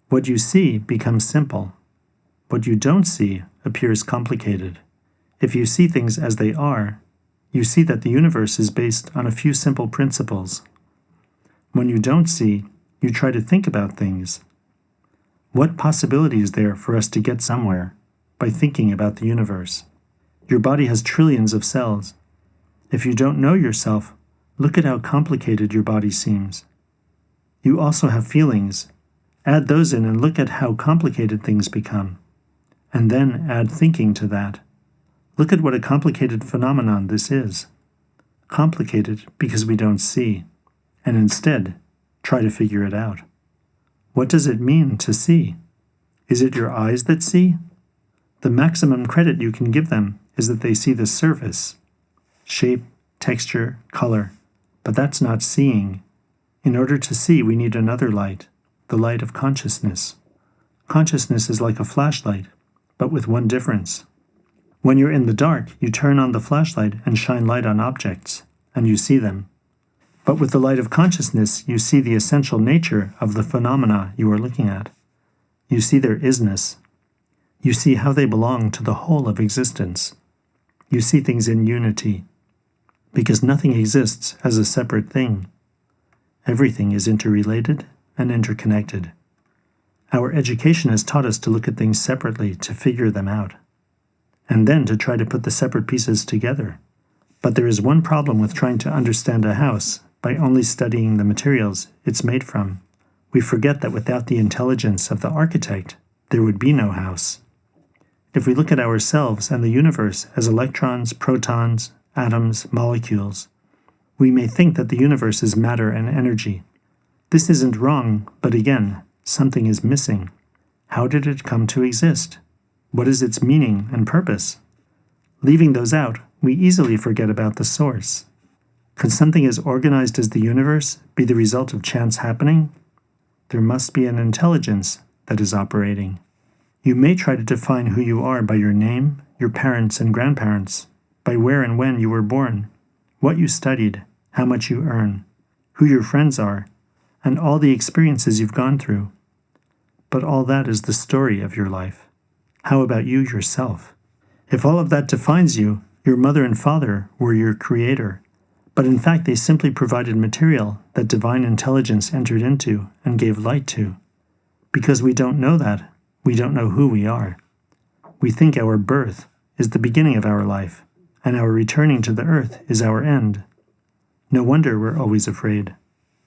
What you see becomes simple. What you don't see appears complicated. If you see things as they are, you see that the universe is based on a few simple principles. When you don't see, you try to think about things. What possibility is there for us to get somewhere by thinking about the universe? Your body has trillions of cells. If you don't know yourself, look at how complicated your body seems. You also have feelings. Add those in and look at how complicated things become. And then add thinking to that. Look at what a complicated phenomenon this is. Complicated because we don't see, and instead try to figure it out. What does it mean to see? Is it your eyes that see? The maximum credit you can give them is that they see the surface, shape, texture, color, but that's not seeing. In order to see, we need another light, the light of consciousness. Consciousness is like a flashlight, but with one difference. When you're in the dark, you turn on the flashlight and shine light on objects, and you see them. But with the light of consciousness, you see the essential nature of the phenomena you are looking at. You see their is-ness. You see how they belong to the whole of existence. You see things in unity, because nothing exists as a separate thing. Everything is interrelated and interconnected. Our education has taught us to look at things separately, to figure them out, and then to try to put the separate pieces together. But there is one problem with trying to understand a house by only studying the materials it's made from. We forget that without the intelligence of the architect, there would be no house. If we look at ourselves and the universe as electrons, protons, atoms, molecules, we may think that the universe is matter and energy. This isn't wrong, but again, something is missing. How did it come to exist? What is its meaning and purpose? Leaving those out, we easily forget about the source. Could something as organized as the universe be the result of chance happening? There must be an intelligence that is operating. You may try to define who you are by your name, your parents and grandparents, by where and when you were born, what you studied, how much you earn, who your friends are, and all the experiences you've gone through. But all that is the story of your life. How about you yourself? If all of that defines you, your mother and father were your creator, but in fact they simply provided material that divine intelligence entered into and gave light to. Because we don't know that, we don't know who we are. We think our birth is the beginning of our life, and our returning to the earth is our end. No wonder we're always afraid.